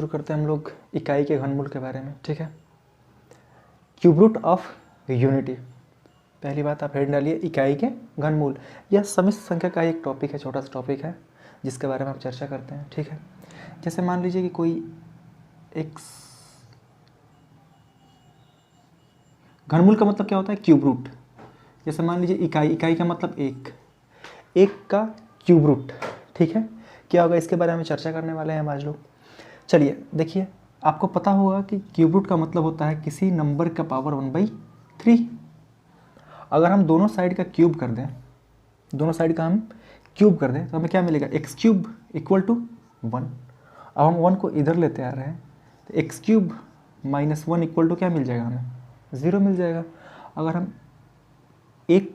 शुरू करते हैं हम लोग इकाई के घनमूल के बारे में। ठीक है, क्यूब रूट ऑफ यूनिटी। पहली बात आप हेड डालिए, इकाई के घनमूल। यह समिश्र संख्या का एक टॉपिक है, छोटा सा टॉपिक है जिसके बारे में आप चर्चा करते हैं। ठीक है, जैसे मान लीजिए कि कोई एक घनमूल का मतलब क्या होता है, क्यूब रूट। जैसे मान लीजिए इकाई का मतलब एक का क्यूब रूट। ठीक है, क्या होगा इसके बारे में चर्चा करने वाले हैं हम आज लोग। चलिए देखिए, आपको पता होगा कि क्यूब रूट का मतलब होता है किसी नंबर का पावर 1/3। अगर हम दोनों साइड का क्यूब कर दें, दोनों साइड का हम क्यूब कर दें तो हमें क्या मिलेगा, x क्यूब इक्वल टू 1। अब हम 1 को इधर लेते आ रहे हैं तो x cube minus 1 equal to क्या मिल जाएगा, हमें 0 मिल जाएगा। अगर हम एक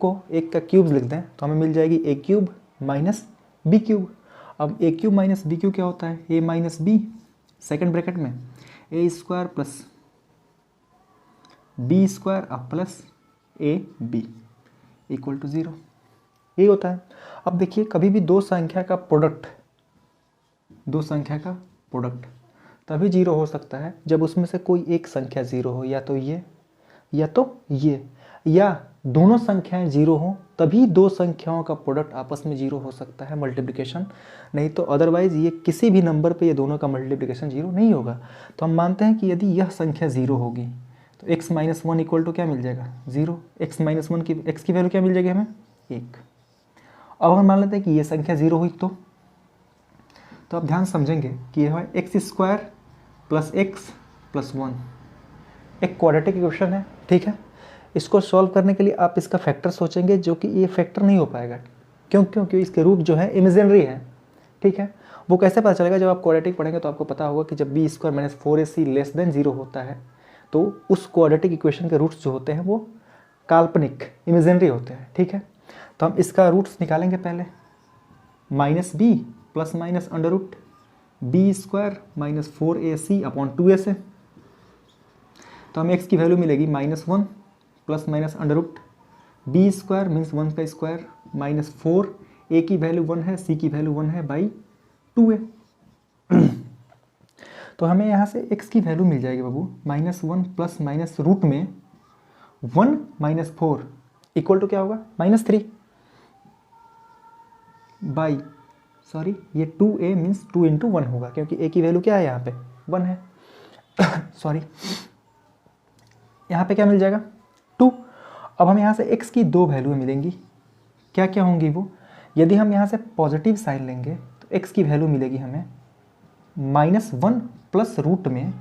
का क्यूब लिख दें तो हमें मिल जाएगी a cube minus B cube. अब a cube minus B cube क्या होता है, a minus B, second bracket में a square plus B square अब plus A B equal to 0, यही होता है। अब देखिए, कभी भी दो संख्या का प्रोडक्ट तभी 0 हो सकता है जब उसमें से कोई एक संख्या 0 हो, या तो ये या दोनों संख्याएं 0 हो, तभी दो संख्याओं का प्रोडक्ट आपस में 0 हो सकता है, मल्टीप्लिकेशन। नहीं तो अदरवाइज ये किसी भी नंबर पे ये दोनों का मल्टीप्लिकेशन 0 नहीं होगा। तो हम मानते हैं कि यदि यह संख्या 0 होगी तो x माइनस 1 इक्वल टू क्या मिल जाएगा, 0। x माइनस 1 की x की वैल्यू क्या मिल जाएगी हमें, 1। अब हम मान लेते हैं कि ये संख्या 0 हुई तो आप ध्यान समझेंगे कि यह है x square plus x plus 1, एक क्वाड्रेटिक इक्वेशन है। ठीक है, इसको सॉल्व करने के लिए आप इसका फैक्टर सोचेंगे, जो कि ये फैक्टर नहीं हो पाएगा। क्योंकि इसके रूट जो है इमेजिनरी है। ठीक है, वो कैसे पता चलेगा, जब आप क्वाड्रेटिक पढ़ेंगे तो आपको पता होगा कि जब b square minus 4ac less than 0 होता है तो उस क्वाड्रेटिक इक्वेशन के रूट्स जो होते हैं वो काल्पनिक इमेजिनरी होते हैं। ठीक है, तो हम इसका रूट्स निकालेंगे पहले, minus b plus minus under root b square minus 4ac upon 2a। तो हमें x की वैल्यू मिलेगी -1 plus minus under root b square means 1 का स्क्वायर माइनस 4, a की वैल्यू 1 है, c की वैल्यू 1 है बाई 2a। तो हमें यहाँ से x की वैल्यू मिल जाएगी बाबू -1 प्लस माइनस रूट में 1 माइनस 4 इक्वल टू क्या होगा, -3 बाई, सॉरी ये 2a मीन्स 2 इंटू 1 होगा, क्योंकि a की वैल्यू क्या है यहाँ पे 1 है। सॉरी, यहाँ पे क्या मिल जाएगा 2। अब हम यहाँ से x की दो वैल्यू मिलेंगी, क्या क्या होंगी वो, यदि हम यहाँ से पॉजिटिव साइन लेंगे तो x की वैल्यू मिलेगी हमें -1 प्लस रूट में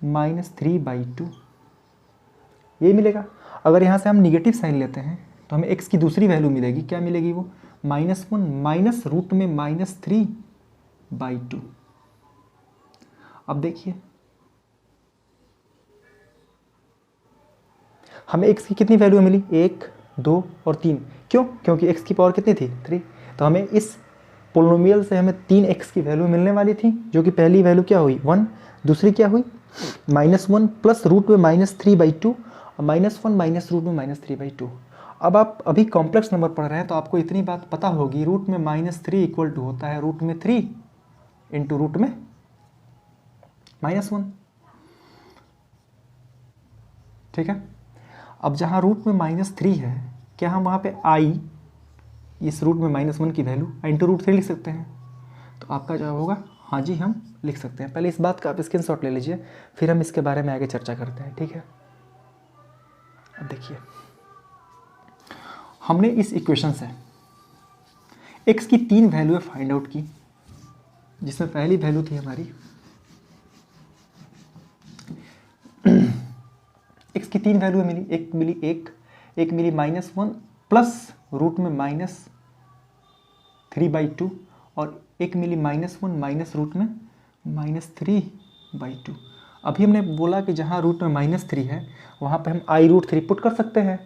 -3/2, ये मिलेगा। अगर यहाँ से हम निगेटिव साइन लेते हैं तो हमें x की दूसरी वैल्यू मिलेगी, क्या मिलेगी वो, -1 माइनस रूट में -3/2। अब देखिए हमें x की कितनी वैल्यू मिली, 1, 2 और 3। क्यों, क्योंकि x की पावर कितनी थी, 3। तो हमें इस पोलिनोमियल से हमें 3x की वैल्यू मिलने वाली थी, जो कि पहली वैल्यू क्या हुई 1, दूसरी क्या हुई -1 प्लस रूट में -3/2 और -1 माइनस रूट में -3/2। अब आप अभी कॉम्प्लेक्स नंबर पढ़ रहे हैं तो आपको इतनी बात पता होगी, रूट में -3 इक्वल टू होता है रूट में 3 इंटू रूट में -1। ठीक है, अब जहाँ रूट में -3 है, क्या हम वहाँ पे i इस रूट में -1 की वैल्यू इंटू रूट 3 लिख सकते हैं? तो आपका जवाब होगा हाँ जी, हम लिख सकते हैं। पहले इस बात का आप स्क्रीनशॉट ले लीजिए, फिर हम इसके बारे में आगे चर्चा करते हैं। ठीक है, अब देखिए हमने इस इक्वेशन से x की 3 वैल्यू फाइंड आउट की, जिसमें पहली वैल्यू थी हमारी x की 3 वैल्यू मिली, एक मिली एक मिली -1 प्लस रूट में -3/2 और एक मिली -1 माइनस रूट में -3/2। अभी हमने बोला कि जहाँ रूट में -3 है वहाँ पे हम i√3 पुट कर सकते हैं।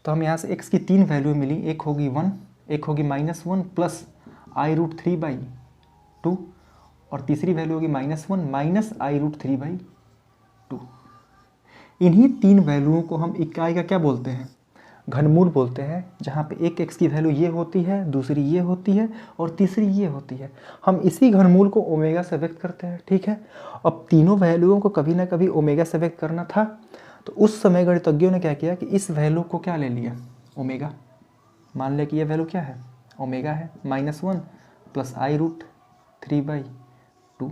तो हम यहाँ से x की 3 वैल्यू मिली, एक होगी 1, एक होगी -1 प्लस i√3/2 और तीसरी वैल्यू होगी -1 माइनस i√3/2। इन्हीं 3 वैल्यूओं को हम इकाई का क्या बोलते हैं, घनमूल बोलते हैं, जहाँ पे एक x की वैल्यू ये होती है, दूसरी ये होती है और तीसरी ये होती है। हम इसी घनमूल को ओमेगा से व्यक्त करते हैं, ठीक है। अब तीनों वैल्यूओं को कभी ना कभी ओमेगा से व्यक्त करना था, तो उस समय गणितज्ञों ने क्या किया कि इस वैल्यू को क्या ले लिया, ओमेगा। मान लिया कि ये वैल्यू क्या है, ओमेगा है, -1 प्लस i√3/2।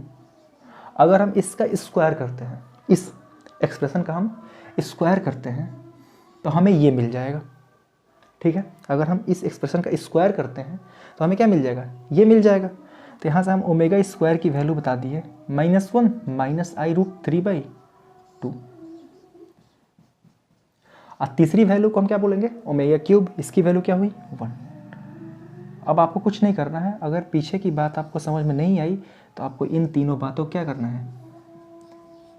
अगर हम इसका स्क्वायर करते हैं, इस एक्सप्रेशन का हम स्क्वायर करते हैं, तो हमें ये मिल जाएगा, ठीक है। अगर हम इस एक्सप्रेशन का स्क्वायर करते हैं तो हमें क्या मिल जाएगा, ये मिल जाएगा। तो यहाँ से हम ओमेगा स्क्वायर की वैल्यू बता दी है, -1 i√3/2। और तीसरी वैल्यू को हम क्या बोलेंगे, ओमेगा क्यूब, इसकी वैल्यू क्या हुई, 1। अब आपको कुछ नहीं करना है, अगर पीछे की बात आपको समझ में नहीं आई तो आपको इन तीनों बातों को क्या करना है,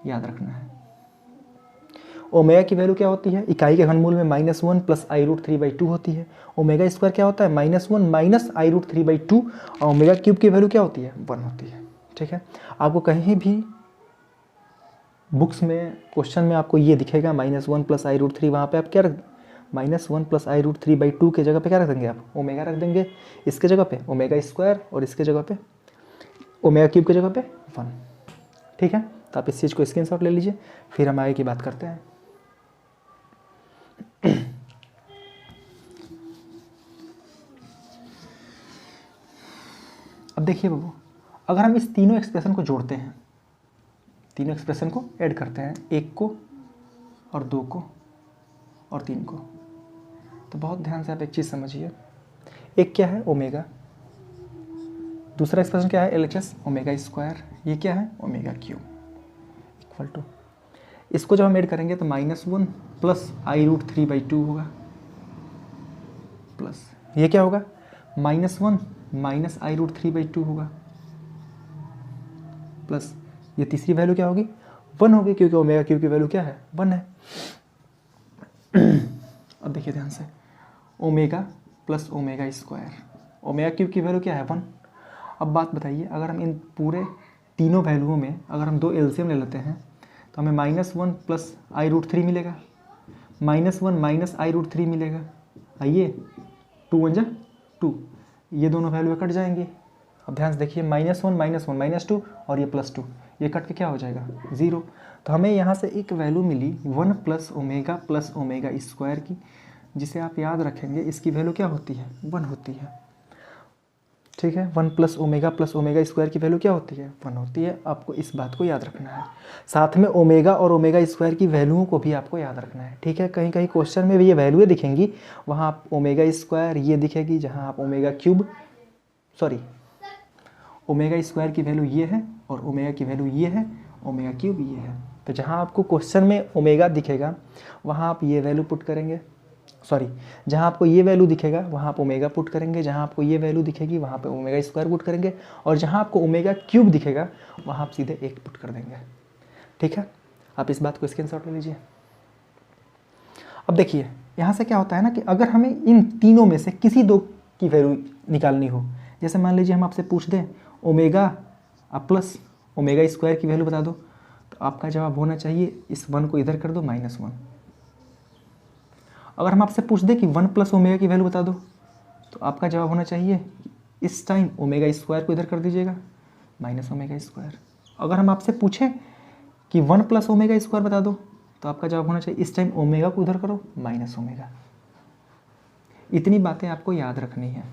याद रखना है। ओमेगा की वैल्यू क्या होती है, इकाई के घनमूल में -1 प्लस i√3/2 होती है। ओमेगा स्क्वायर क्या होता है, -1 माइनस i√3/2, और ओमेगा क्यूब की वैल्यू क्या होती है, 1 होती है, ठीक है। आपको कहीं भी बुक्स में क्वेश्चन में आपको ये दिखेगा -1 प्लस i√3, वहाँ पे आप क्या रख, -1 प्लस i√3/2 के जगह पे क्या रख देंगे आप, ओमेगा रख देंगे। इसके जगह पे ओमेगा स्क्वायर और इसके जगह पे ओमेगा क्यूब की जगह पे 1, ठीक है। तो आप इस चीज़ को स्क्रीनशॉट ले लीजिए, फिर हम आगे की बात करते हैं। अब देखिए बाबू, अगर हम इस तीनों एक्सप्रेशन को जोड़ते हैं, तीनों एक्सप्रेशन को ऐड करते हैं, 1 को और 2 को और 3 को, तो बहुत ध्यान से आप एक चीज़ समझिए। एक क्या है, ओमेगा, दूसरा एक्सप्रेशन क्या है, LHS, ओमेगा स्क्वायर, ये क्या है, ओमेगा क्यूब, इक्वल टू, इसको जब हम ऐड करेंगे तो -1 प्लस i√3/2 होगा, प्लस ये क्या होगा, -1 माइनस i√3/2 होगा, प्लस ये तीसरी वैल्यू क्या होगी, 1 होगी, क्योंकि ओमेगा क्यूब की वैल्यू क्या है, 1 है। अब देखिए ध्यान से, omega plus omega square, omega cube की वैल्यू क्या है, 1। अब बात बताइए, अगर हम इन पूरे तीनों वैल्यूओं में अगर हम 2 एलसीएम ले लेते हैं तो हमें -1 प्लस i√3 मिलेगा, -1 माइनस i√3 मिलेगा, आइए 2 1 जा 2, ये दोनों वैल्यू कट जाएंगी। अब ध्यान से देखिए, -1 -1 -2 और ये +2, ये कट के क्या हो जाएगा, 0। तो हमें यहाँ से एक वैल्यू मिली 1 प्लस ओमेगा स्क्वायर की, जिसे आप याद रखेंगे, इसकी वैल्यू क्या होती है, 1 होती है, ठीक है। 1 प्लस ओमेगा स्क्वायर की वैल्यू क्या होती है, 1 होती है। आपको इस बात को याद रखना है, साथ में ओमेगा और ओमेगा स्क्वायर की वैल्यूओं को भी आपको याद रखना है, ठीक है। कहीं कहीं क्वेश्चन में भी ये वैल्यूएं दिखेंगी, वहाँ आप ओमेगा स्क्वायर ये दिखेगी, जहाँ आप omega cube, sorry, omega square की वैल्यू ये है और ओमेगा की वैल्यू ये है, ओमेगा क्यूब ये है। तो जहाँ आपको क्वेश्चन में ओमेगा दिखेगा वहाँ आप ये वैल्यू पुट करेंगे, सॉरी, जहाँ आपको ये वैल्यू दिखेगा वहाँ आप ओमेगा पुट करेंगे, जहाँ आपको ये वैल्यू दिखेगी वहाँ पे ओमेगा स्क्वायर पुट करेंगे, और जहाँ आपको ओमेगा क्यूब दिखेगा वहाँ आप सीधे 1 पुट कर देंगे, ठीक है। आप इस बात को स्क्रीनशॉट ले लीजिए। अब देखिए यहाँ से क्या होता है ना कि अगर हमें इन तीनों में से किसी दो की वैल्यू निकालनी हो, जैसे मान लीजिए हम आपसे पूछ दें ओमेगा प्लस ओमेगा स्क्वायर की वैल्यू बता दो, तो आपका जवाब होना चाहिए इस 1 को इधर कर दो, -1। अगर हम आपसे पूछ दें कि 1 प्लस ओमेगा की वैल्यू बता दो, तो आपका जवाब होना चाहिए इस टाइम ओमेगा स्क्वायर को इधर कर दीजिएगा, -ओमेगा स्क्वायर। अगर हम आपसे पूछें कि 1 प्लस ओमेगा स्क्वायर बता दो, तो आपका जवाब होना चाहिए इस टाइम ओमेगा को इधर करो, -ओमेगा। इतनी बातें आपको याद रखनी है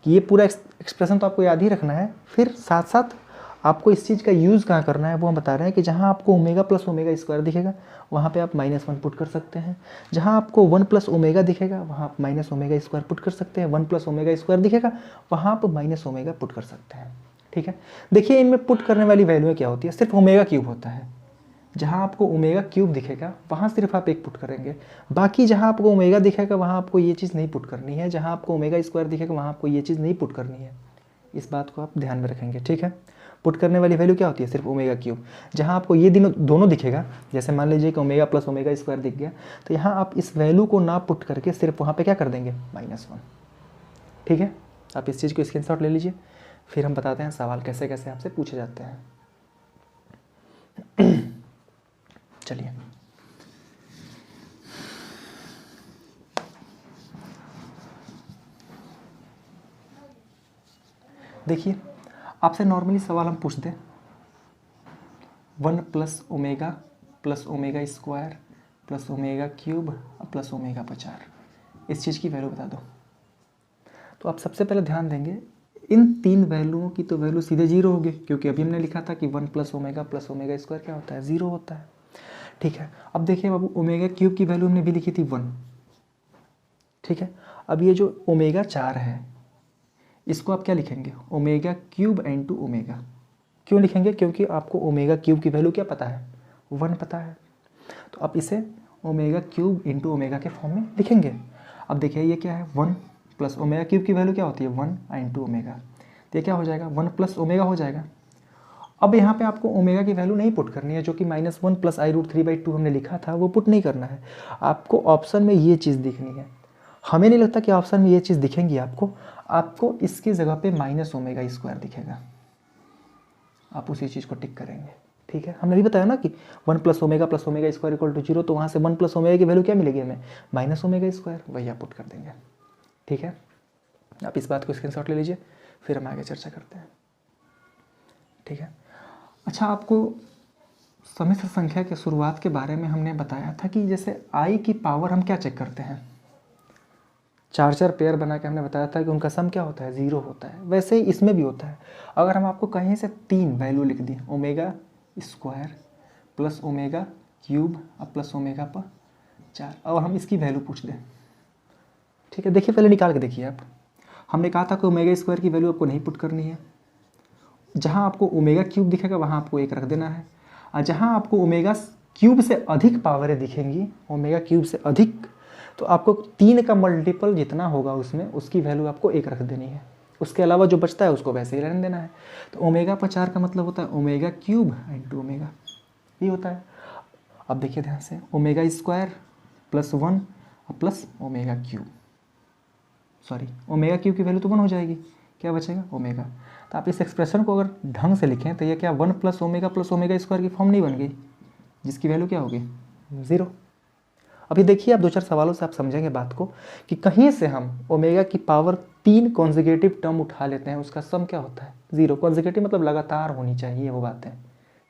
कि ये पूरा एक्सप्रेशन तो आपको याद ही रखना है, फिर साथ साथ आपको इस चीज़ का यूज़ कहाँ करना है वो हम बता रहे हैं कि जहाँ आपको ओमेगा प्लस ओमेगा स्क्वायर दिखेगा वहाँ पे आप -1 पुट कर सकते हैं, जहाँ आपको 1 प्लस ओमेगा दिखेगा वहाँ आप -ओमेगा स्क्वायर पुट कर सकते हैं, 1 प्लस ओमेगा स्क्वायर दिखेगा वहाँ आप -ओमेगा पुट कर सकते हैं, ठीक है। देखिए इनमें पुट करने वाली वैल्यू क्या होती है, सिर्फ ओमेगा क्यूब होता है। जहाँ आपको ओमेगा क्यूब दिखेगा वहाँ सिर्फ आप 1 पुट करेंगे, बाकी जहाँ आपको ओमेगा दिखेगा वहाँ आपको ये चीज़ नहीं पुट करनी है, जहाँ आपको ओमेगा स्क्वायर दिखेगा वहाँ आपको ये चीज़ नहीं पुट करनी है। इस बात को आप ध्यान में रखेंगे, ठीक है। पुट करने वाली वैल्यू क्या होती है, सिर्फ ओमेगा क्यूब। जहाँ आपको ये दोनों दिखेगा, जैसे मान लीजिए कि ओमेगा प्लस ओमेगा स्क्वायर दिख गया, तो यहाँ आप इस वैल्यू को ना पुट करके सिर्फ वहाँ पे क्या कर देंगे, -1, ठीक है। आप इस चीज़ को स्क्रीनशॉट ले लीजिए, फिर हम बताते हैं सवाल कैसे कैसे आपसे पूछे जाते हैं। चलिए देखिए आपसे नॉर्मली सवाल हम पूछ दें 1 plus omega square plus omega cube plus omega पर 4, इस चीज़ की वैल्यू बता दो। तो आप सबसे पहले ध्यान देंगे इन तीन वैल्यूओं की तो वैल्यू सीधे जीरो होगी, क्योंकि अभी हमने लिखा था कि 1 प्लस ओमेगा स्क्वायर क्या होता है, जीरो होता है। ठीक है, अब देखिए बाबू ओमेगा क्यूब की वैल्यू हमने भी लिखी थी 1। ठीक है, अब ये जो ओमेगा 4 है इसको आप क्या लिखेंगे, ओमेगा क्यूब इंटू ओमेगा। क्यों लिखेंगे, क्योंकि आपको ओमेगा क्यूब की वैल्यू क्या पता है, 1 पता है, तो आप इसे ओमेगा क्यूब इंटू ओमेगा के फॉर्म में लिखेंगे। अब देखिए ये क्या है, 1 प्लस ओमेगा क्यूब की वैल्यू क्या होती है 1 इंटू ओमेगा, तो ये क्या हो जाएगा 1 प्लस ओमेगा हो जाएगा। अब यहाँ पे आपको ओमेगा की वैल्यू नहीं पुट करनी है, जो कि -1 प्लस i√3/2 हमने लिखा था वो पुट नहीं करना है, आपको ऑप्शन में ये चीज़ दिखनी है। हमें नहीं लगता कि ऑप्शन में ये चीज़ दिखेंगी आपको इसकी जगह पे -ओमेगा स्क्वायर दिखेगा, आप उसी चीज़ को टिक करेंगे। ठीक है, हमने भी बताया ना कि 1 plus omega square equal to 0, तो वहाँ से 1 प्लस ओमेगा की वैल्यू क्या मिलेगी हमें, -ओमेगा स्क्वायर, वही आप पुट कर देंगे। ठीक है, आप इस बात को स्क्रीनशॉट ले लीजिए, फिर हम आगे चर्चा करते हैं। ठीक है, अच्छा आपको सम्मिश्र संख्या के शुरुआत के बारे में हमने बताया था कि जैसे i की पावर हम क्या चेक करते हैं, 4 पेयर बना के हमने बताया था कि उनका सम क्या होता है, 0 होता है। वैसे ही इसमें भी होता है, अगर हम आपको कहीं से 3 वैल्यू लिख दी, omega square plus omega cube plus omega पर 4, और हम इसकी वैल्यू पूछ दें। ठीक है, देखिए पहले निकाल के देखिए आप, हमने कहा था कि ओमेगा स्क्वायर की वैल्यू आपको नहीं पुट करनी है, जहाँ आपको ओमेगा क्यूब दिखेगा वहाँ आपको 1 रख देना है, और जहाँ आपको ओमेगा क्यूब से अधिक पावरें दिखेंगी, ओमेगा क्यूब से अधिक, तो आपको 3 का मल्टीपल जितना होगा उसमें उसकी वैल्यू आपको 1 रख देनी है, उसके अलावा जो बचता है उसको वैसे ही रहने देना है। तो ओमेगा पर 4 का मतलब होता है ओमेगा क्यूब इंटू ओमेगा, ये होता है। अब देखिए ध्यान से, omega square plus 1 plus omega cube, sorry omega cube की वैल्यू तो 1 हो जाएगी, क्या बचेगा ओमेगा। तो आप इस एक्सप्रेशन को अगर ढंग से लिखें तो ये क्या 1 प्लस ओमेगा स्क्वायर की फॉर्म नहीं बन गई, जिसकी वैल्यू क्या होगी 0। अभी देखिए आप 2-4 सवालों से आप समझेंगे बात को कि कहीं से हम ओमेगा की पावर 3 कॉन्जिक्यूटिव टर्म उठा लेते हैं, उसका सम क्या होता है 0। कॉन्जिक्यूटिव मतलब लगातार होनी चाहिए वो बातें।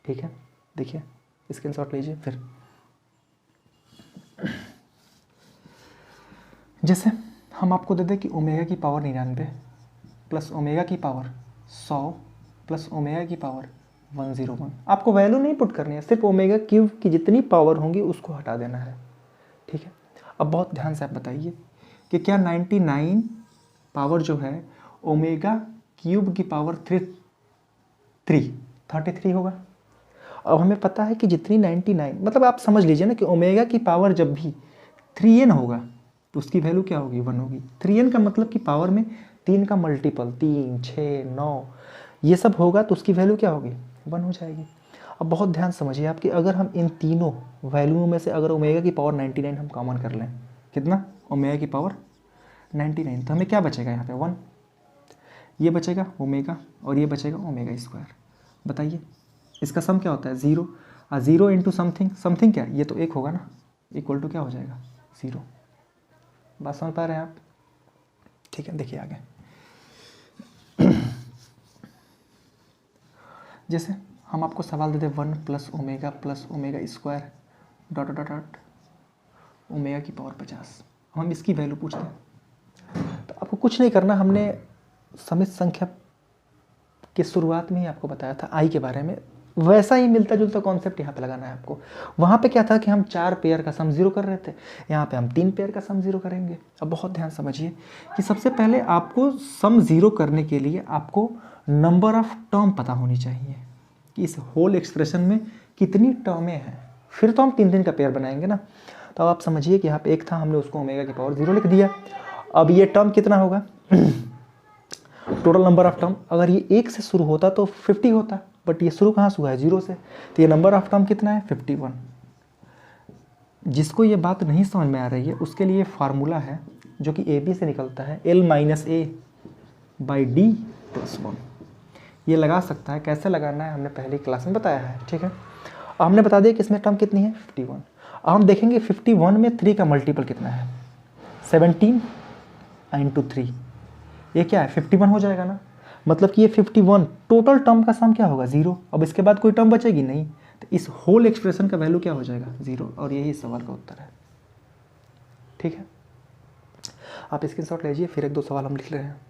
ठीक है, देखिए स्क्रीनशॉट लीजिए। फिर जैसे हम आपको दे दें कि ओमेगा की पावर 99 प्लस ओमेगा की पावर 100 प्लस ओमेगा की पावर 101, आपको वैल्यू नहीं पुट करनी है, सिर्फ ओमेगा क्यूब की जितनी पावर होंगी उसको हटा देना है। ठीक है, अब बहुत ध्यान से आप बताइए कि क्या 99 पावर जो है ओमेगा क्यूब की पावर 33 होगा। अब हमें पता है कि जितनी 99 मतलब आप समझ लीजिए ना कि ओमेगा की पावर जब भी 3n होगा तो उसकी वैल्यू क्या होगी 1 होगी। 3n का मतलब कि पावर में 3 का मल्टीपल 3, 6, 9 ये सब होगा तो उसकी वैल्यू क्या होगी 1 हो जाएगी। अब बहुत ध्यान समझिए आप कि अगर हम इन तीनों वैल्यूओं में से अगर ओमेगा की पावर 99 हम कॉमन कर लें, कितना ओमेगा की पावर 99, तो हमें क्या बचेगा यहाँ पे 1, ये बचेगा ओमेगा और ये बचेगा ओमेगा स्क्वायर। बताइए इसका सम क्या होता है 0, 0 इंटू समथिंग क्या, ये तो 1 होगा ना, इक्वल टू क्या हो जाएगा 0। बात समझ पा रहे हैं आप। ठीक है, देखिए आगे जैसे हम आपको सवाल देते 1 plus omega square dot dot dot omega की पावर 50, हम इसकी वैल्यू पूछते हैं। तो आपको कुछ नहीं करना, हमने सम्मिश्र संख्या के शुरुआत में ही आपको बताया था आई के बारे में, वैसा ही मिलता जुलता कॉन्सेप्ट यहाँ पे लगाना है आपको। वहाँ पे क्या था कि हम 4 पेयर का सम 0 कर रहे थे, यहाँ पे हम 3 पेयर का सम 0 करेंगे। अब बहुत ध्यान समझिए कि सबसे पहले आपको सम 0 करने के लिए आपको नंबर ऑफ टर्म पता होनी चाहिए कि इस होल एक्सप्रेशन में कितनी टर्में हैं, फिर तो हम 3 का पेयर बनाएंगे ना। तो अब आप समझिए कि यहाँ पे 1 था, हमने उसको ओमेगा की पावर 0 लिख दिया। अब ये टर्म कितना होगा टोटल नंबर ऑफ टर्म, अगर ये 1 से शुरू होता तो 50 होता, बट ये शुरू कहाँ से हुआ है 0 से, तो ये नंबर ऑफ टर्म कितना है 51। जिसको ये बात नहीं समझ में आ रही है उसके लिए फार्मूला है जो कि AB से निकलता है L-A/D+1, ये लगा सकता है। कैसे लगाना है हमने पहली क्लास में बताया है। ठीक है, अब हमने बता दिया कि इसमें टर्म कितनी है 51। अब हम देखेंगे 51 में 3 का मल्टीपल कितना है 17 इंटू 3, ये क्या है 51 हो जाएगा ना। मतलब कि ये 51 टोटल टर्म का सम क्या होगा 0। अब इसके बाद कोई टर्म बचेगी नहीं, तो इस होल एक्सप्रेशन का वैल्यू क्या हो जाएगा 0, और यही इस सवाल का उत्तर है। ठीक है, आप स्क्रीनशॉट लीजिए, फिर एक दो सवाल हम लिख रहे हैं।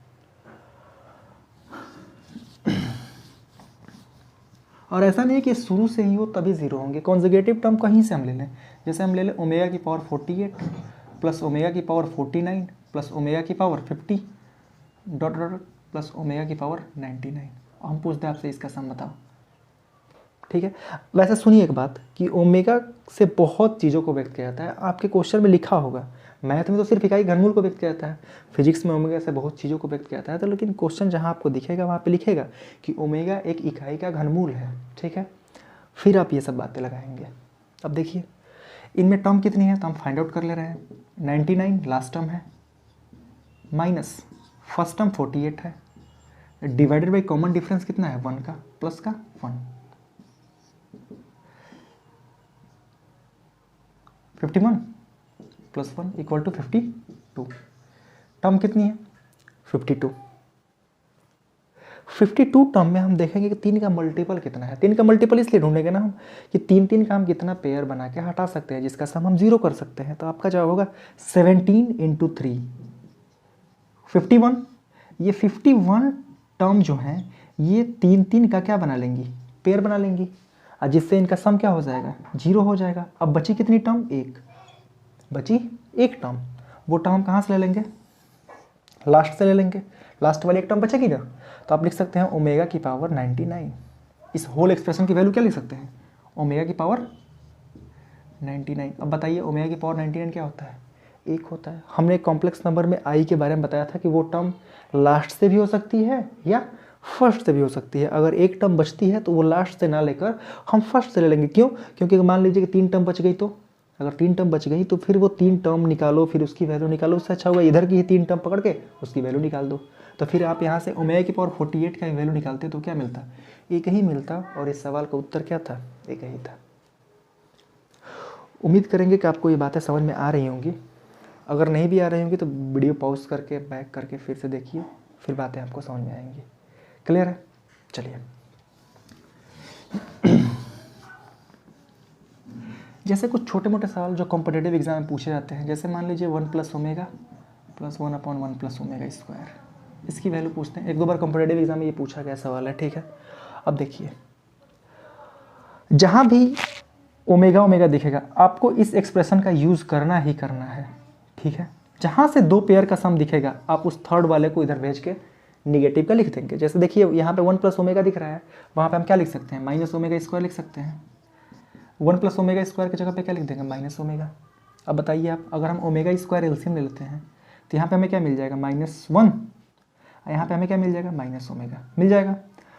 और ऐसा नहीं है कि शुरू से ही हो तभी 0 होंगे, कॉन्जुगेटिव टर्म कहीं से हम ले लें, जैसे हम ले लें ओमेगा की पावर 48 प्लस ओमेगा की पावर 49 प्लस ओमेगा की power 50 dot dot plus omega की पावर 99। हम पूछते हैं आपसे इसका सम बताओ। ठीक है, वैसे सुनिए एक बात कि ओमेगा से बहुत चीज़ों को व्यक्त किया जाता है, आपके क्वेश्चन में लिखा होगा। मैथ में तो सिर्फ इकाई घनमूल को व्यक्त किया जाता है, फिजिक्स में ओमेगा से बहुत चीज़ों को व्यक्त किया जाता है, तो लेकिन क्वेश्चन जहाँ आपको दिखेगा वहाँ पे लिखेगा कि ओमेगा एक इकाई का घनमूल है। ठीक है, फिर आप ये सब बातें लगाएंगे। अब देखिए इनमें टर्म कितनी है तो हम फाइंड आउट कर ले रहे हैं। 99 लास्ट टर्म है, माइनस फर्स्ट टर्म 48 है, डिवाइडेड बाई कॉमन डिफरेंस कितना है 1 का प्लस का 1, 51 प्लस 1 इक्वल टू 52। टर्म कितनी है 52। 52 टर्म में हम देखेंगे कि 3 का मल्टीपल कितना है। 3 का मल्टीपल इसलिए ढूंढेंगे ना हम कि 3 का हम कितना पेयर बना के हटा सकते हैं, जिसका सम हम 0 कर सकते हैं। तो आपका जवाब होगा 17 इंटू 3 51। ये 51 टर्म जो है ये 3 का क्या बना लेंगी, पेयर बना लेंगी, और जिससे इनका सम क्या हो जाएगा 0 हो जाएगा। अब बची कितनी टर्म, एक बची एक टर्म, वो टर्म हम कहाँ से ले लेंगे, लास्ट से ले लेंगे, लास्ट वाली एक टर्म बचेगी ना। तो आप लिख सकते हैं ओमेगा की पावर 99। इस होल एक्सप्रेशन की वैल्यू क्या लिख सकते हैं, ओमेगा की पावर 99। अब बताइए ओमेगा की पावर 99 क्या होता है, एक होता है। हमने कॉम्प्लेक्स नंबर में आई के बारे में बताया था कि वो टर्म लास्ट से भी हो सकती है या फर्स्ट से भी हो सकती है। अगर एक टर्म बचती है तो वो लास्ट से ना लेकर हम फर्स्ट से ले लेंगे। क्यों, क्योंकि मान लीजिए कि 3 टर्म बच गई, तो अगर 3 टर्म बच गई तो फिर वो 3 टर्म निकालो, फिर उसकी वैल्यू निकालो, उससे अच्छा होगा इधर की ही 3 टर्म पकड़ के उसकी वैल्यू निकाल दो। तो फिर आप यहाँ से ओमेगा की पावर 48 का वैल्यू निकालते तो क्या मिलता, एक ही मिलता, और इस सवाल का उत्तर क्या था, एक ही था। उम्मीद करेंगे कि आपको ये बातें समझ में आ रही होंगी। अगर नहीं भी आ रही होंगी तो वीडियो पॉज करके बैक करके फिर से देखिए, फिर बातें आपको समझ में आएंगी। क्लियर है, चलिए। जैसे कुछ छोटे मोटे सवाल जो कॉम्पिटिटिव एग्जाम में पूछे जाते हैं, जैसे मान लीजिए 1 plus omega plus 1/1 plus omega square, इसकी वैल्यू पूछते हैं। 1-2 बार कॉम्पिटिटिव एग्जाम में ये पूछा गया सवाल है। ठीक है, अब देखिए जहाँ भी ओमेगा ओमेगा दिखेगा आपको इस एक्सप्रेशन का यूज़ करना ही करना है। ठीक है, जहाँ से 2 पेयर का सम दिखेगा आप उस थर्ड वाले को इधर भेज के निगेटिव का लिख देंगे। जैसे देखिए यहाँ पे 1 प्लस ओमेगा दिख रहा है, वहाँ पे हम क्या लिख सकते हैं, माइनस ओमेगा स्क्वायर लिख सकते हैं। 1 प्लस ओमेगा स्क्वायर की जगह पे क्या लिख देंगे, माइनस ओमेगा। अब बताइए आप, अगर हम ओमेगा स्क्वायर एलसीएम ले लेते हैं तो यहाँ पे हमें क्या मिल जाएगा, -1, यहाँ पे हमें क्या मिल जाएगा, माइनस ओमेगा मिल जाएगा।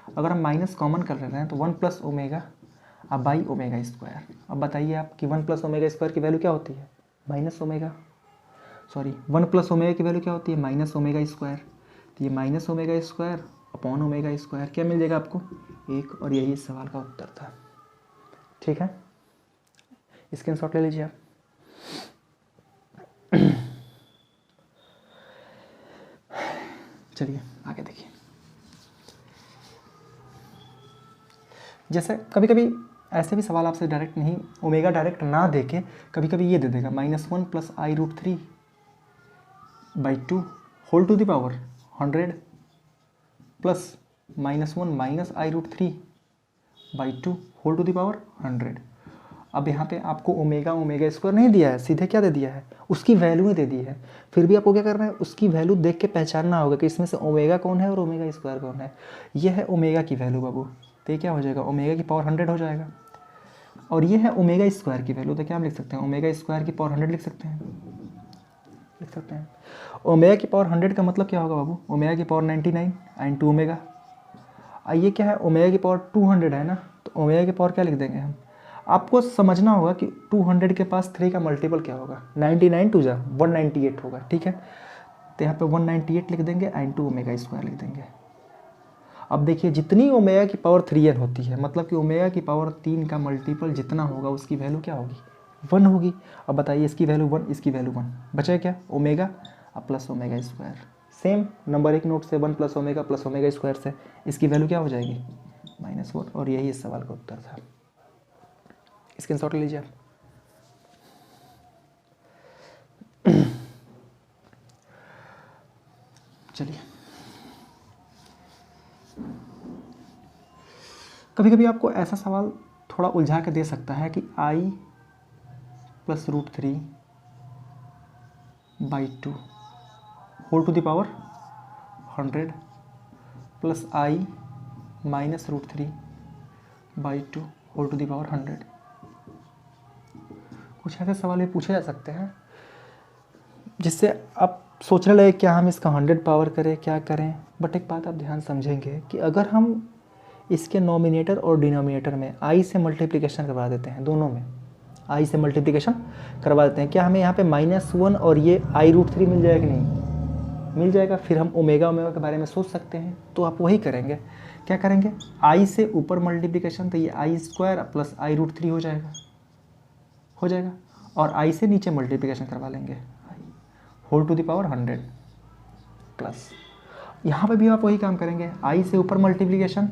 अगर हम माइनस कॉमन कर ले रहे हैं तो 1 प्लस ओमेगा अब बाई ओमेगा स्क्वायर। अब बताइए आप कि 1 प्लस ओमेगा स्क्वायर की वैल्यू क्या होती है, minus omega, sorry 1 plus omega की वैल्यू क्या होती है, माइनस ओमेगा स्क्वायर। तो ये minus omega square upon omega square क्या मिल जाएगा आपको, 1, और यही इस सवाल का उत्तर था। ठीक है, स्क्रीनशॉट ले लीजिए आप। चलिए आगे देखिए। जैसे कभी कभी ऐसे भी सवाल आपसे डायरेक्ट नहीं, ओमेगा डायरेक्ट ना देके कभी कभी ये दे देगा -1 plus i√3/2 whole to the power 100 plus -1 minus i√3/2 whole to the power 100। अब यहाँ पे आपको ओमेगा ओमेगा स्क्वायर नहीं दिया है, सीधे क्या दे दिया है, उसकी वैल्यू ही दे दी है। फिर भी आपको क्या करना है, उसकी वैल्यू देख के पहचानना होगा कि इसमें से ओमेगा कौन है और ओमेगा स्क्वायर कौन है। ये है ओमेगा की वैल्यू बाबू, तो ये क्या हो जाएगा, ओमेगा की पावर 100 हो जाएगा। और ये है ओमेगा स्क्वायर की वैल्यू, तो क्या हम लिख सकते हैं, ओमेगा स्क्वायर की पावर 100 लिख सकते हैं, लिख सकते हैं। ओमेगा की पावर 100 का मतलब क्या होगा बाबू, ओमेगा की पावर 99 एंड 2 ओमेगा। ये क्या है, ओमेगा की पावर 200 है ना, तो ओमेगा की पावर क्या लिख देंगे हम। आपको समझना होगा कि 200 के पास 3 का मल्टीपल क्या होगा, 99 2 जा 198 होगा। ठीक है, तो यहाँ पे 198 लिख देंगे एंड 2 ओमेगा स्क्वायर लिख देंगे। अब देखिए जितनी ओमेगा की पावर 3n होती है, मतलब कि ओमेगा की पावर 3 का मल्टीपल जितना होगा उसकी वैल्यू क्या होगी, 1 होगी। अब बताइए इसकी वैल्यू 1, इसकी वैल्यू 1, बचा क्या, ओमेगा अब plus omega square, same number एक नोट से 1 प्लस ओमेगा स्क्वायर से इसकी वैल्यू क्या हो जाएगी -1, और यही इस सवाल का उत्तर था। स्क्रीनशॉट ले लीजिए आप। चलिए, कभी कभी आपको ऐसा सवाल थोड़ा उलझा के दे सकता है कि i plus √3 by 2 whole to the power 100 plus i minus √3 by 2 whole to the power 100। कुछ ऐसे सवाल ये पूछे जा सकते हैं जिससे आप सोचने लगे क्या हम इसका 100 पावर करें, क्या करें। बट एक बात आप ध्यान समझेंगे कि अगर हम इसके नॉमिनेटर और डिनोमिनेटर में i से मल्टीप्लिकेशन करवा देते हैं, दोनों में i से मल्टीप्लिकेशन करवा देते हैं, क्या हमें यहाँ पे -1 और ये i√3 मिल जाएगा कि नहीं? मिल जाएगा। फिर हम ओमेगा के बारे में सोच सकते हैं। तो आप वही करेंगे, क्या करेंगे, i से ऊपर मल्टीप्लिकेशन, तो ये i² प्लस i√3 हो जाएगा, और i से नीचे मल्टीप्लिकेशन करवा लेंगे, whole to the power 100 plus, यहाँ पे भी आप वही काम करेंगे, i से ऊपर मल्टीप्लिकेशन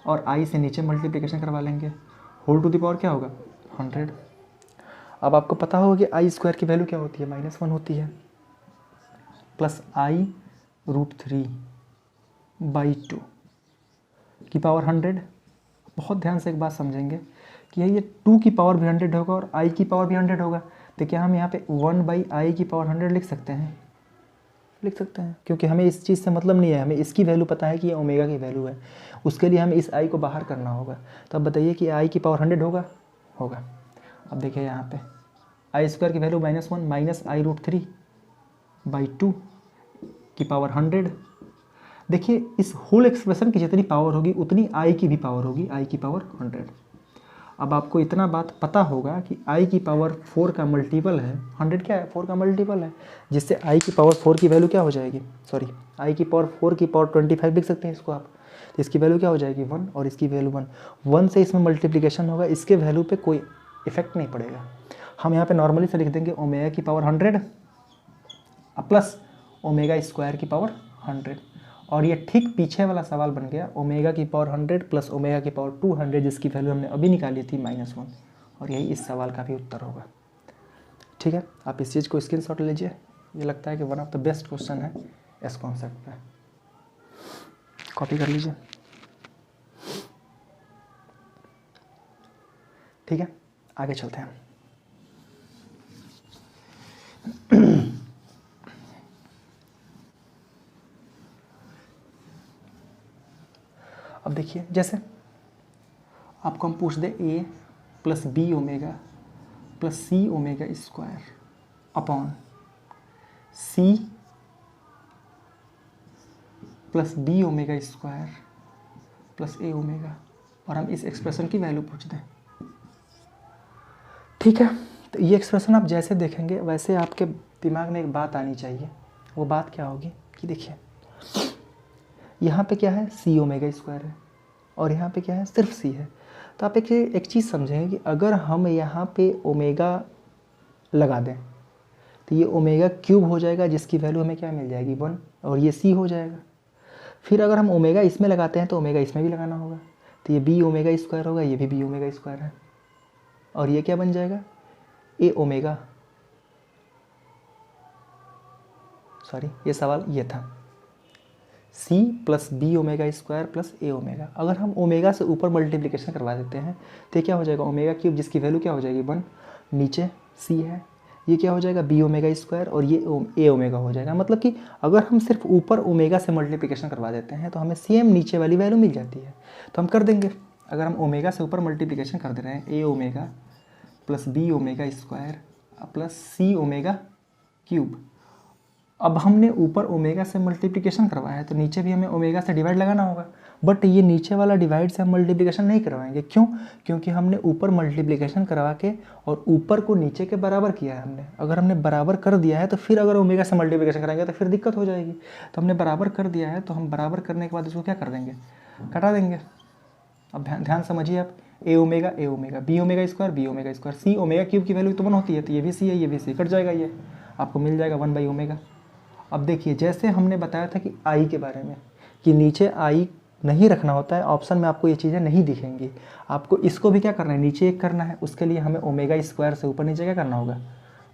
और i से नीचे मल्टीप्लिकेशन करवा लेंगे, होल टू द पावर क्या होगा 100। अब आपको पता होगा कि i² की वैल्यू क्या होती है, -1 होती है, प्लस i√3 बाई 2 की पावर 100। बहुत ध्यान से एक बात समझेंगे कि ये 2 की पावर भी 100 होगा और i की पावर भी 100 होगा, तो क्या हम यहाँ पे 1/i की पावर 100 लिख सकते हैं? लिख सकते हैं, क्योंकि हमें इस चीज़ से मतलब नहीं है, हमें इसकी वैल्यू पता है कि ये ओमेगा की वैल्यू है। उसके लिए हमें इस i को बाहर करना होगा। तो अब बताइए कि i की पावर 100 होगा। अब देखिए यहाँ पे i² की वैल्यू -1 माइनस i√3 बाई 2 की पावर 100। देखिए इस होल एक्सप्रेशन की जितनी पावर होगी उतनी i की भी पावर होगी, i की पावर 100। अब आपको इतना बात पता होगा कि i की पावर 4 का मल्टीपल है 100, क्या है 4 का मल्टीपल है, जिससे i की पावर 4 की वैल्यू क्या हो जाएगी, सॉरी i की पावर 4 की पावर 25 लिख सकते हैं इसको आप। तो इसकी वैल्यू क्या हो जाएगी 1 और इसकी वैल्यू 1 से इसमें मल्टीप्लिकेशन होगा, इसके वैल्यू पे कोई इफेक्ट नहीं पड़ेगा। हम यहाँ पे नॉर्मली से लिख देंगे ओमेगा की पावर 100 प्लस ओमेगा² की पावर 100, और ये ठीक पीछे वाला सवाल बन गया ओमेगा की पावर 100 प्लस ओमेगा की पावर 200, जिसकी वैल्यू हमने अभी निकाली थी -1, और यही इस सवाल का भी उत्तर होगा। ठीक है, आप इस चीज़ को स्क्रीनशॉट लीजिए। ये लगता है कि one of the best question है इस कॉन्सेप्ट पे, कॉपी कर लीजिए। ठीक है, आगे चलते हैं। अब देखिए, जैसे आपको हम पूछ दे a plus b omega plus c omega square upon c plus b omega square plus a omega, और हम इस एक्सप्रेशन की वैल्यू पूछ दें। ठीक है, तो ये एक्सप्रेशन आप जैसे देखेंगे वैसे आपके दिमाग में एक बात आनी चाहिए। वो बात क्या होगी कि देखिए यहाँ पे क्या है c ओमेगा स्क्वायर है और यहाँ पे क्या है सिर्फ c है। तो आप एक चीज़ समझेंगे कि अगर हम यहाँ पे ओमेगा लगा दें तो ये ओमेगा क्यूब हो जाएगा, जिसकी वैल्यू हमें क्या मिल जाएगी 1, और ये c हो जाएगा। फिर अगर हम ओमेगा इसमें लगाते हैं तो ओमेगा इसमें भी लगाना होगा, तो ये b ओमेगा स्क्वायर होगा, ये भी b ओमेगा स्क्वायर है, और ये क्या बन जाएगा a ओमेगा, सॉरी ये सवाल ये था c plus b omega square plus a omega. अगर हम ओमेगा से ऊपर मल्टीप्लिकेशन करवा देते हैं तो क्या हो जाएगा ओमेगा क्यूब, जिसकी वैल्यू क्या हो जाएगी 1, नीचे c है, ये क्या हो जाएगा b ओमेगा स्क्वायर और ये a ओमेगा हो जाएगा। मतलब कि अगर हम सिर्फ ऊपर ओमेगा से मल्टीप्लिकेशन करवा देते हैं तो हमें सेम नीचे वाली वैल्यू मिल जाती है। तो हम कर देंगे, अगर हम ओमेगा से ऊपर मल्टीप्लिकेशन कर दे रहे हैं a omega plus b omega square plus c omega cube. अब हमने ऊपर ओमेगा से मल्टीप्लिकेशन करवाया है तो नीचे भी हमें ओमेगा से डिवाइड लगाना होगा, बट ये नीचे वाला डिवाइड से हम मल्टीप्लिकेशन नहीं करवाएंगे। क्यों? क्योंकि हमने ऊपर मल्टीप्लिकेशन करवा के और ऊपर को नीचे के बराबर किया है हमने। अगर हमने बराबर कर दिया है तो फिर अगर ओमेगा से मल्टीप्लिकेशन कराएंगे तो फिर दिक्कत हो जाएगी। तो हमने बराबर कर दिया है, तो हम बराबर करने के बाद इसको क्या कर देंगे, कटा देंगे। अब ध्यान समझिए आप, a omega b omega square c omega cube की वैल्यू तो 1 होती है, तो ये भी c है, ये भी c, कट जाएगा ये। आपको मिल जाएगा 1/ओमेगा। अब देखिए जैसे हमने बताया था कि आई के बारे में कि नीचे आई नहीं रखना होता है, ऑप्शन में आपको ये चीज़ें नहीं दिखेंगी। आपको इसको भी क्या करना है, नीचे एक करना है। उसके लिए हमें ओमेगा स्क्वायर से ऊपर नीचे क्या करना होगा,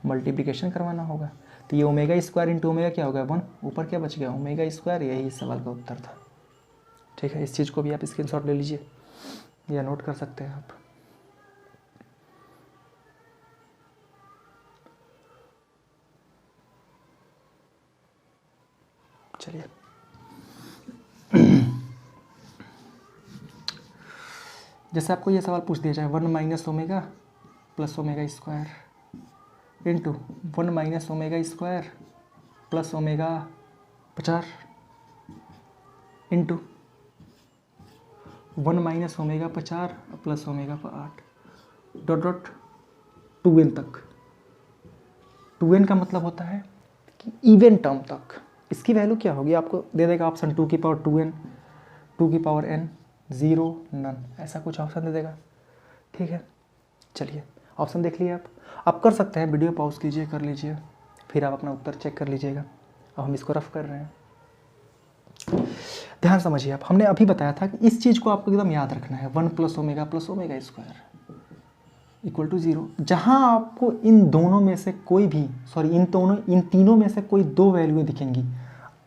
मल्टीप्लिकेशन करवाना होगा। तो ये ओमेगा स्क्वायर इंटू ओमेगा क्या होगा 1, ऊपर क्या बच गया ओमेगा स्क्वायर। यही इस सवाल का उत्तर था। ठीक है, इस चीज़ को भी आप स्क्रीनशॉट ले लीजिए या नोट कर सकते हैं आप। चलिए जैसे आपको ये सवाल पूछ दिया जाए 1 minus omega plus omega square into 1 minus omega square plus omega 50 into 1 minus omega 50 plus omega 8 dot dot 2n तक। 2n का मतलब होता है कि इवन टर्म तक। इसकी वैल्यू क्या होगी, आपको दे देगा ऑप्शन 2 की पावर 2n, 2 की पावर n, 0, नन, ऐसा कुछ ऑप्शन दे देगा। ठीक है, चलिए ऑप्शन देख लिए आप कर सकते हैं वीडियो पॉज कीजिए, कर लीजिए, फिर आप अपना उत्तर चेक कर लीजिएगा। अब हम इसको रफ कर रहे हैं, ध्यान समझिए आप। हमने अभी बताया था कि इस चीज़ को आपको एकदम याद रखना है, 1 plus omega square equal to 0। जहाँ आपको इन दोनों में से कोई भी इन तीनों में से कोई दो वैल्यू दिखेंगी,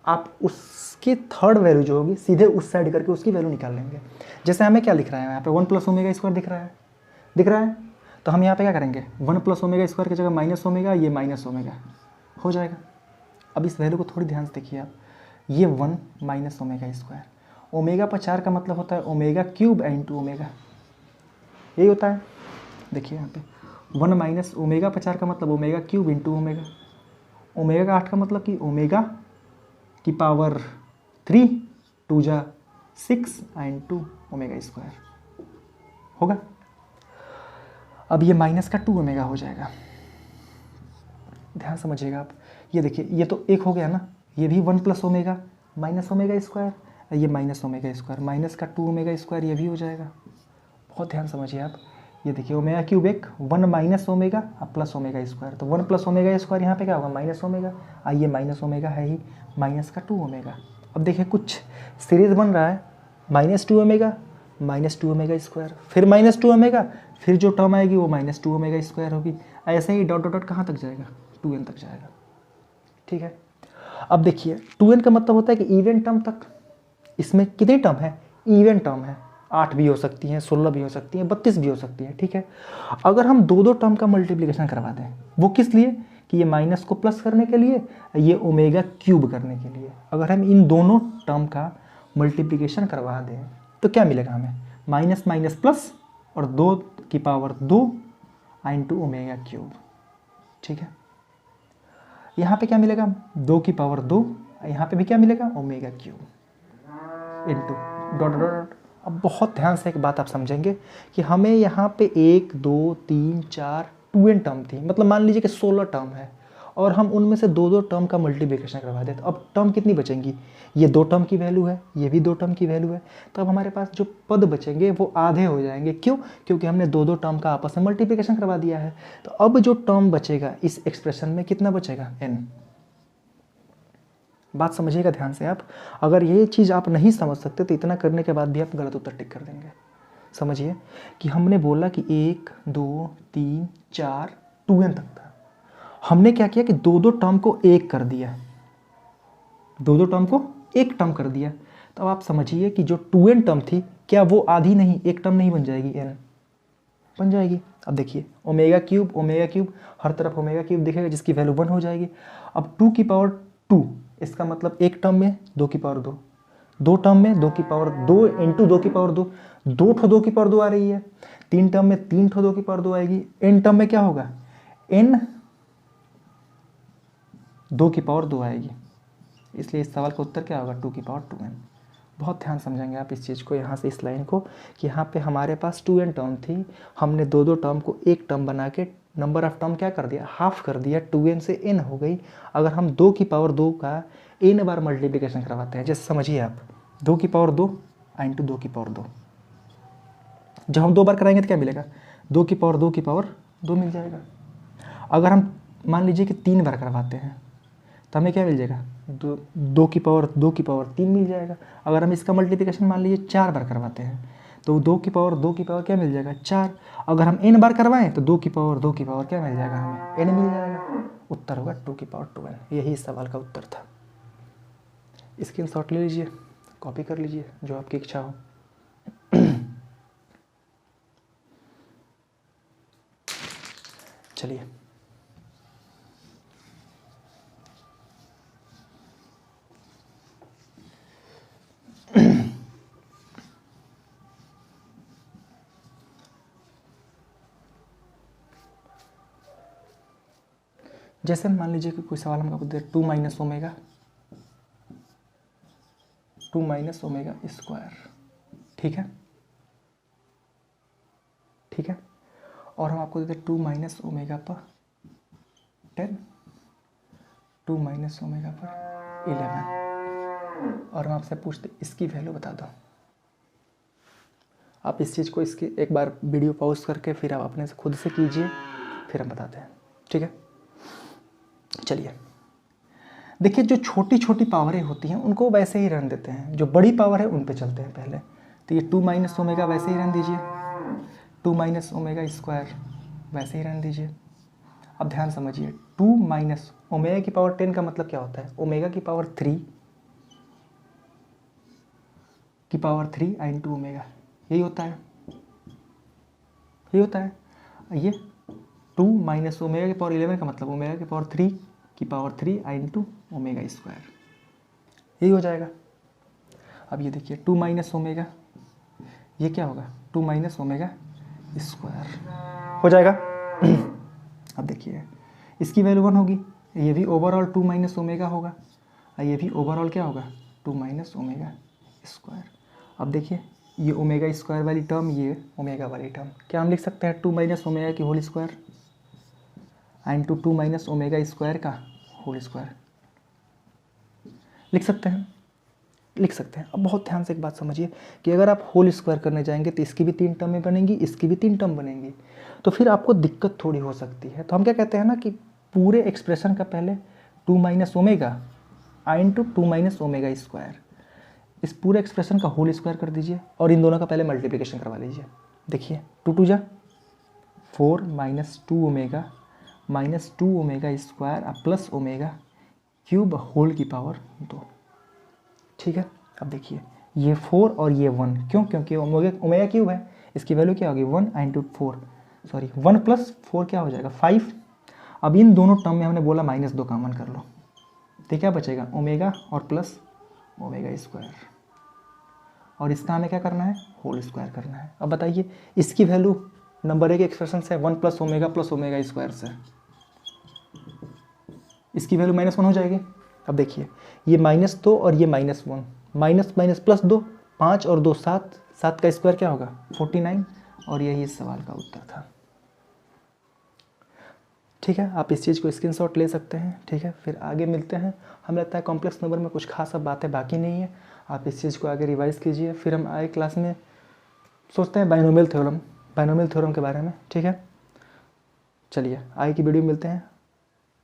आप उसकी थर्ड वैल्यू जो होगी सीधे उस साइड करके उसकी वैल्यू निकाल लेंगे। जैसे हमें क्या लिख रहा है यहाँ पे 1 प्लस ओमेगा स्क्वायर दिख रहा है, तो हम यहाँ पे क्या करेंगे 1 प्लस ओमेगा स्क्वायर की जगह माइनस ओमेगा, ये माइनस ओमेगा हो जाएगा। अब इस वैल्यू को थोड़ी ध्यान से देखिए आप, ये 1 माइनस ओमेगा स्क्वायर, ओमेगा 50 का मतलब होता है ओमेगा क्यूब इंटू ओमेगा, यही होता है। देखिए यहाँ पे 1 माइनस ओमेगा 50 का मतलब omega cube into omega, omega का 8 का मतलब कि ओमेगा की पावर 3, 2 जा 6 इंटू ओमेगा स्क्वायर होगा। अब ये माइनस का 2 ओमेगा हो जाएगा, ध्यान समझिएगा आप। ये देखिए ये तो एक हो गया ना, ये भी 1 plus omega minus omega square, ये माइनस ओमेगा स्क्वायर, माइनस का 2 ओमेगा स्क्वायर ये भी हो जाएगा। बहुत ध्यान समझिए आप। ये देखिए ओमेगा क्यूब एक, 1 minus omega plus omega square, तो 1 प्लस ओमेगा स्क्वायर यहाँ पे क्या होगा माइनस ओमेगा, ये माइनस ओमेगा है ही, माइनस का 2 ओमेगा। अब देखिए कुछ सीरीज बन रहा है, -2 ओमेगा स्क्वायर, फिर -2 ओमेगा, फिर जो टर्म आएगी वो -2 ओमेगा स्क्वायर होगी। ऐसे ही डॉट डॉट डॉट कहाँ तक जाएगा 2n तक जाएगा। ठीक है, अब देखिए 2n का मतलब होता है कि इवन टर्म तक। इसमें कितनी टर्म है, इवन टर्म है, 8 भी हो सकती हैं, 16 भी हो सकती हैं, 32 भी हो सकती हैं। ठीक है, अगर हम दो टर्म का मल्टीप्लिकेशन करवा दें, वो किस लिए कि ये माइनस को प्लस करने के लिए, ये ओमेगा क्यूब करने के लिए। अगर हम इन दोनों टर्म का मल्टीप्लिकेशन करवा दें तो क्या मिलेगा हमें, माइनस माइनस प्लस और 2 की पावर 2 इंटू ओमेगा क्यूब। ठीक है, यहाँ पे क्या मिलेगा 2 की पावर 2, यहाँ पे भी क्या मिलेगा omega cube into dot dot dot. अब बहुत ध्यान से एक बात आप समझेंगे कि हमें यहाँ पे 1 2 3 4 2n टर्म थी, मतलब मान लीजिए कि 16 टर्म है और हम उनमें से दो टर्म का मल्टीप्लिकेशन करवा दें, तो अब टर्म कितनी बचेंगी, ये 2 टर्म की वैल्यू है, ये भी 2 टर्म की वैल्यू है। तो अब हमारे पास जो पद बचेंगे वो आधे हो जाएंगे। क्यों, क्योंकि हमने दो टर्म का आपस में मल्टीप्लिकेशन करवा दिया है। तो अब जो टर्म बचेगा इस एक्सप्रेशन में कितना बचेगा n। बात समझिएगा ध्यान से आप। अगर ये चीज़ आप नहीं समझ सकते तो इतना करने के बाद भी आप गलत उत्तर टिक कर देंगे। समझिए कि हमने बोला कि 1 2 3 4 2n तक था, हमने क्या किया कि दो टर्म को एक कर दिया, दो टर्म को एक टर्म कर दिया। तो अब आप समझिए कि जो 2n टर्म थी, क्या वो आधी नहीं, एक टर्म नहीं बन जाएगी, n बन जाएगी। अब देखिए ओमेगा क्यूब हर तरफ ओमेगा क्यूब दिखेगा, जिसकी वैल्यू 1 हो जाएगी। अब 2 की पावर 2, इसका मतलब एक टर्म में 2 की पावर 2, दो टर्म में 2 की पावर 2 इंटू 2 की पावर 2, 2 की पावर 2 आ रही है। 3 टर्म में 3 2 की पावर 2 आएगी। n टर्म में क्या होगा, n 2 की पावर 2 आएगी। इसलिए इस सवाल का उत्तर क्या होगा 2 की पावर 2n। बहुत ध्यान समझेंगे आप इस चीज़ को, यहाँ से इस लाइन को, कि यहाँ पे हमारे पास 2n टर्म थी, हमने दो टर्म को एक टर्म बना के नंबर ऑफ टर्म क्या कर दिया, हाफ कर दिया, 2n से n हो गई। अगर हम 2 की पावर 2 का n बार मल्टीप्लिकेशन करवाते हैं, जैसे समझिए आप 2 की पावर 2 इंटू 2 की पावर 2, जब हम 2 बार कराएंगे तो क्या मिलेगा 2 की पावर 2 की पावर 2 मिल जाएगा। अगर हम मान लीजिए कि 3 बार करवाते हैं तो हमें क्या मिल जाएगा, 2 की पावर 3 मिल जाएगा। अगर हम इसका मल्टीप्लिकेशन मान लीजिए 4 बार करवाते हैं तो 2 की पावर क्या मिल जाएगा, 4। अगर हम n बार करवाएं तो 2 की पावर क्या मिल जाएगा, हमें n मिल जाएगा। उत्तर होगा 2 की पावर 2n। यही इस सवाल का उत्तर था। स्क्रीनशॉट ले लीजिए, कॉपी कर लीजिए, जो आपकी इच्छा हो। चलिए जैसे मान लीजिए कि कोई सवाल हमको दे 2 माइनस ओमेगा स्क्वायर, ठीक है, ठीक है। और हम आपको देते 2 माइनस ओमेगा पर 10, 2 माइनस ओमेगा पर 11, और हम आपसे पूछते इसकी वैल्यू बता दो। आप इस चीज़ को इसकी एक बार वीडियो पॉज करके फिर आप अपने से खुद से कीजिए, फिर हम बताते हैं, ठीक है। चलिए देखिए, जो छोटी छोटी पावरें होती हैं उनको वैसे ही रहने देते हैं, जो बड़ी पावर है उन पे चलते हैं पहले। तो ये 2 माइनस ओमेगा वैसे ही रहने दीजिए, 2 माइनस ओमेगा स्क्वायर वैसे ही रहने दीजिए। अब ध्यान समझिए, 2 माइनस ओमेगा की पावर 10 का मतलब क्या होता है, ओमेगा की पावर 3 की पावर 3 इंटू ओमेगा, यही होता है, यही होता है। ये 2 माइनस ओमेगा की पावर 11 का मतलब ओमेगा की पावर 3 की पावर 3 इंटू ओमेगा स्क्वायर, यही हो जाएगा। अब ये देखिए 2 माइनस ओमेगा, ये क्या होगा, 2 माइनस ओमेगा स्क्वायर हो जाएगा। अब देखिए इसकी वैल्यू 1 होगी, ये भी ओवरऑल 2 माइनस ओमेगा होगा, और ये भी ओवरऑल क्या होगा, 2 माइनस ओमेगा स्क्वायर। अब देखिए ये ओमेगा स्क्वायर वाली टर्म, ये ओमेगा वाली टर्म, क्या हम लिख सकते हैं 2 माइनस ओमेगा की whole square into 2 minus omega square का होल स्क्वायर, लिख सकते हैं, लिख सकते हैं। अब बहुत ध्यान से एक बात समझिए कि अगर आप होल स्क्वायर करने जाएंगे तो इसकी भी 3 टर्में बनेंगी, इसकी भी 3 टर्म बनेंगी, तो फिर आपको दिक्कत थोड़ी हो सकती है। तो हम क्या कहते हैं ना कि पूरे एक्सप्रेशन का पहले 2 minus omega into 2 minus omega square, इस पूरे एक्सप्रेशन का होल स्क्वायर कर दीजिए और इन दोनों का पहले मल्टीप्लिकेशन करवा लीजिए। देखिए 2 2 जा 4 minus 2 omega square plus omega cube whole की पावर 2, ठीक है। अब देखिए ये 4 और ये 1, क्यों, क्योंकि ओमेगा क्यूब है, इसकी वैल्यू क्या होगी 1 इंटू 4, सॉरी 1 प्लस 4 क्या हो जाएगा 5। अब इन दोनों टर्म में हमने बोला -2 कॉमन कर लो, तो क्या बचेगा ओमेगा और प्लस ओमेगा स्क्वायर, और इसका हमें क्या करना है, होल स्क्वायर करना है। अब बताइए इसकी वैल्यू नंबर 1 एक्सप्रेशन से 1 प्लस ओमेगा स्क्वायर से इसकी वैल्यू -1 हो जाएगी। अब देखिए ये -2 और ये -1, माइनस माइनस प्लस 2, 5 और 2 7, 7 का स्क्वायर क्या होगा 49, और यही इस सवाल का उत्तर था। ठीक है, आप इस चीज़ को स्क्रीनशॉट ले सकते हैं, ठीक है। फिर आगे मिलते हैं। हमें लगता है कॉम्प्लेक्स नंबर में कुछ खास अब बातें बाकी नहीं है, आप इस चीज़ को आगे रिवाइज कीजिए। फिर हम आगे क्लास में सोचते हैं बाइनोमियल थ्योरम के बारे में, ठीक है। चलिए आगे की वीडियो मिलते हैं,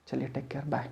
चलिए टेक केयर, बाय।